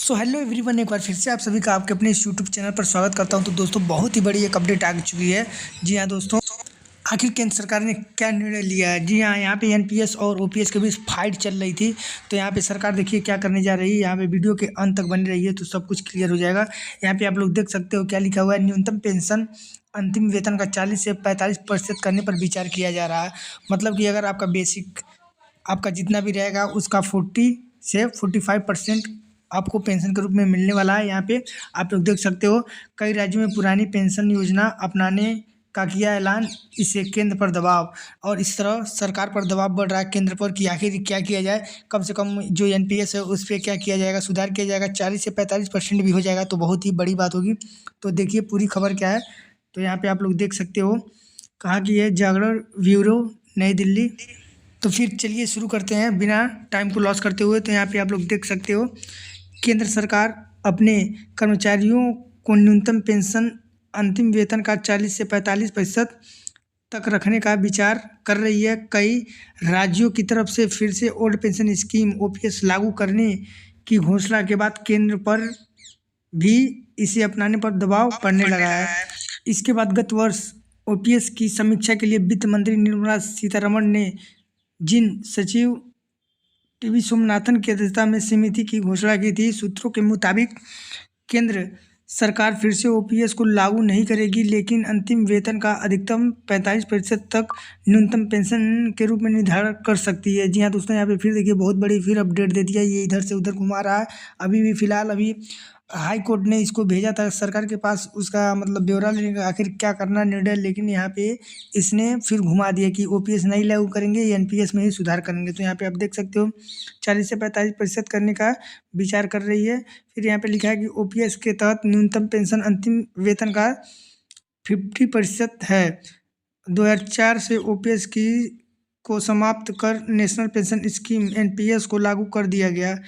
So hello everyone, एक बार फिर से आप सभी का आपके अपने इस यूट्यूब चैनल पर स्वागत करता हूं। तो दोस्तों, बहुत ही बड़ी एक अपडेट आ चुकी है। जी हाँ दोस्तों, आखिर केंद्र सरकार ने क्या निर्णय लिया है। जी हाँ, यहाँ पे एनपीएस और ओपीएस के बीच फाइट चल रही थी। तो यहाँ पे सरकार देखिए क्या करने जा रही है। यहाँ पे वीडियो के अंत तक बनी रही है तो सब कुछ क्लियर हो जाएगा। यहाँ पे आप लोग देख सकते हो क्या लिखा हुआ है। न्यूनतम पेंशन अंतिम वेतन का 40 से 45% करने पर विचार किया जा रहा है। मतलब कि अगर आपका बेसिक आपका जितना भी रहेगा उसका 40 से 45% आपको पेंशन के रूप में मिलने वाला है। यहाँ पे आप लोग देख सकते हो कई राज्यों में पुरानी पेंशन योजना अपनाने का किया ऐलान, इससे केंद्र पर दबाव। और इस तरह सरकार पर दबाव बढ़ रहा है केंद्र पर कि आखिर क्या किया जाए। कम से कम जो एनपीएस है उस पर क्या किया जाएगा, सुधार किया जाएगा। 40 से 45% भी हो जाएगा तो बहुत ही बड़ी बात होगी। तो देखिए पूरी खबर क्या है। तो यहाँ पे आप लोग देख सकते हो कहाँ की है, जागरण ब्यूरो, नई दिल्ली। तो फिर चलिए शुरू करते हैं बिना टाइम को लॉस करते हुए। तो यहाँ पे आप लोग देख सकते हो केंद्र सरकार अपने कर्मचारियों को न्यूनतम पेंशन अंतिम वेतन का 40 से 45% तक रखने का विचार कर रही है। कई राज्यों की तरफ से फिर से ओल्ड पेंशन स्कीम ओपीएस लागू करने की घोषणा के बाद केंद्र पर भी इसे अपनाने पर दबाव पड़ने लगा है। इसके बाद गत वर्ष ओपीएस की समीक्षा के लिए वित्त मंत्री निर्मला सीतारमण ने जिन सचिव टीवी सोमनाथन की अध्यक्षता में समिति की घोषणा की थी। सूत्रों के मुताबिक केंद्र सरकार फिर से ओपीएस को लागू नहीं करेगी, लेकिन अंतिम वेतन का अधिकतम 45% तक न्यूनतम पेंशन के रूप में निर्धारण कर सकती है। जी हाँ दोस्तों, यहाँ पे फिर देखिए बहुत बड़ी फिर अपडेट दे दिया। ये इधर से उधर घुमा रहा है। अभी भी फिलहाल अभी हाई कोर्ट ने इसको भेजा था सरकार के पास, उसका मतलब ब्यौरा लेने का आखिर क्या करना निर्णय। लेकिन यहाँ पे इसने फिर घुमा दिया कि ओपीएस नहीं लागू करेंगे, एनपीएस में ही सुधार करेंगे। तो यहाँ पे आप देख सकते हो 40 से 45% करने का विचार कर रही है। फिर यहाँ पे लिखा है कि ओपीएस के तहत न्यूनतम पेंशन अंतिम वेतन का 50% है। 2004 से ओपीएस की को समाप्त कर नेशनल पेंशन स्कीम एनपीएस को लागू कर दिया गया,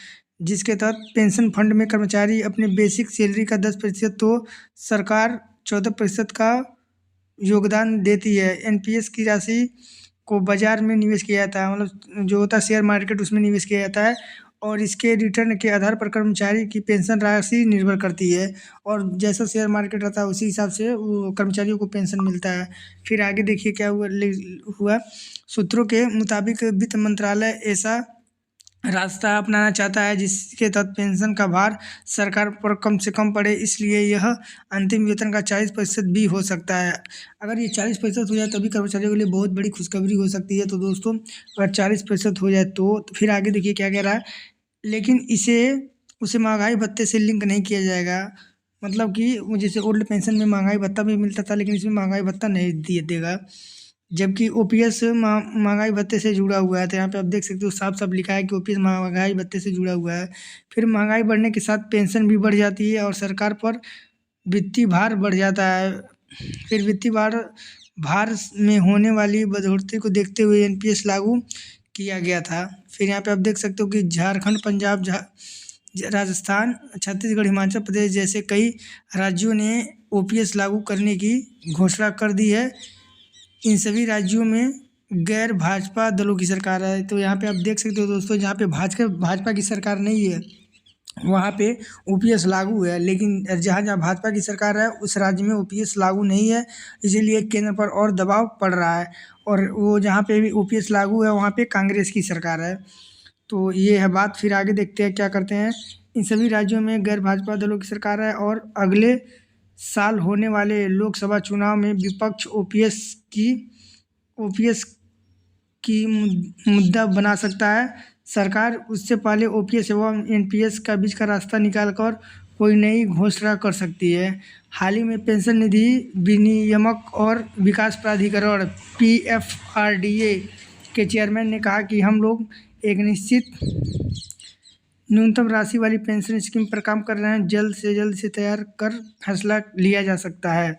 जिसके तहत पेंशन फंड में कर्मचारी अपने बेसिक सैलरी का 10% तो सरकार 14% का योगदान देती है। एनपीएस की राशि को बाजार में निवेश किया जाता है, मतलब जो होता है शेयर मार्केट, उसमें निवेश किया जाता है। और इसके रिटर्न के आधार पर कर्मचारी की पेंशन राशि निर्भर करती है। और जैसा शेयर मार्केट रहता है उसी हिसाब से वो कर्मचारियों को पेंशन मिलता है। फिर आगे देखिए क्या हुआ। सूत्रों के मुताबिक वित्त मंत्रालय ऐसा रास्ता अपनाना चाहता है जिसके तहत पेंशन का भार सरकार पर कम से कम पड़े, इसलिए यह अंतिम वेतन का 40% भी हो सकता है। अगर ये 40% हो जाए तभी कर्मचारियों के लिए बहुत बड़ी खुशखबरी हो सकती है। तो दोस्तों, अगर 40% हो जाए तो फिर आगे देखिए क्या कह रहा है। लेकिन उसे महंगाई भत्ते से लिंक नहीं किया जाएगा। मतलब कि वो जैसे ओल्ड पेंशन में महंगाई भत्ता भी मिलता था, लेकिन इसमें महंगाई भत्ता नहीं दिए देगा, जबकि ओपीएस महंगाई भत्ते से जुड़ा हुआ है। तो यहाँ पे आप देख सकते हो साफ साफ लिखा है कि ओपीएस महंगाई भत्ते से जुड़ा हुआ है। फिर महंगाई बढ़ने के साथ पेंशन भी बढ़ जाती है और सरकार पर वित्तीय भार बढ़ जाता है। फिर वित्तीय भार में होने वाली बढ़ोतरी को देखते हुए एनपीएस लागू किया गया था। फिर यहाँ पे आप देख सकते हो कि झारखंड, पंजाब, राजस्थान, छत्तीसगढ़, हिमाचल प्रदेश जैसे कई राज्यों ने ओपीएस लागू करने की घोषणा कर दी है। इन सभी राज्यों में गैर भाजपा दलों की सरकार है। तो यहाँ पे आप देख सकते हो दोस्तों, जहाँ पे भाजपा की सरकार नहीं है वहाँ पे ओपीएस लागू है, लेकिन जहाँ जहाँ भाजपा की सरकार है उस राज्य में ओपीएस लागू नहीं है। इसीलिए केंद्र पर और दबाव पड़ रहा है। और वो जहाँ पे भी ओपीएस लागू है वहाँ पे कांग्रेस की सरकार है। तो ये है बात। फिर आगे देखते हैं क्या करते हैं। इन सभी राज्यों में गैर भाजपा दलों की सरकार है और अगले साल होने वाले लोकसभा चुनाव में विपक्ष ओपीएस की मुद्दा बना सकता है। सरकार उससे पहले ओपीएस एवं एनपीएस का बीच का रास्ता निकालकर कोई नई घोषणा कर सकती है। हाल ही में पेंशन निधि विनियामक और विकास प्राधिकरण पीएफआरडीए के चेयरमैन ने कहा कि हम लोग एक निश्चित न्यूनतम राशि वाली पेंशन स्कीम पर काम कर रहे हैं। जल्द से तैयार कर फैसला लिया जा सकता है।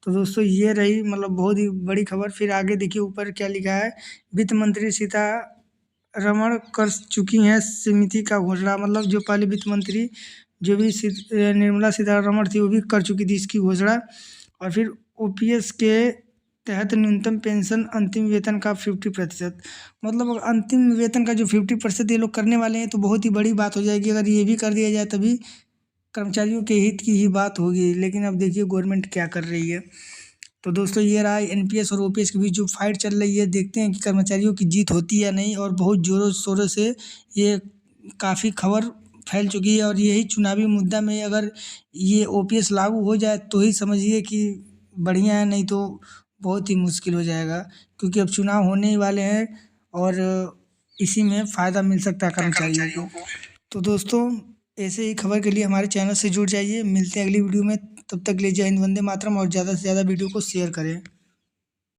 तो दोस्तों, ये रही मतलब बहुत ही बड़ी खबर। फिर आगे देखिए ऊपर क्या लिखा है। वित्त मंत्री सीतारमण कर चुकी हैं समिति का घोषणा। मतलब जो पहले वित्त मंत्री जो भी निर्मला सीतारमण थी वो भी कर चुकी थी इसकी घोषणा। और फिर ओपीएस के तहत न्यूनतम पेंशन अंतिम वेतन का 50%। मतलब अंतिम वेतन का जो 50% ये लोग करने वाले हैं तो बहुत ही बड़ी बात हो जाएगी। अगर ये भी कर दिया जाए तभी कर्मचारियों के हित की ही बात होगी। लेकिन अब देखिए गवर्नमेंट क्या कर रही है। तो दोस्तों ये रहा एनपीएस और ओपीएस के बीच जो फाइट चल रही है, देखते हैं कि कर्मचारियों की जीत होती है या नहीं। और बहुत ज़ोरों शोरों से ये काफ़ी खबर फैल चुकी है और यही चुनावी मुद्दा में अगर ये ओपीएस लागू हो जाए तो ही समझिए कि बढ़िया है, नहीं तो बहुत ही मुश्किल हो जाएगा। क्योंकि अब चुनाव होने ही वाले हैं और इसी में फ़ायदा मिल सकता है कर्मचारियों को। तो दोस्तों ऐसे ही खबर के लिए हमारे चैनल से जुड़ जाइए। मिलते हैं अगली वीडियो में। तब तक के लिए जय हिंद, वंदे मातरम और ज़्यादा से ज़्यादा वीडियो को शेयर करें।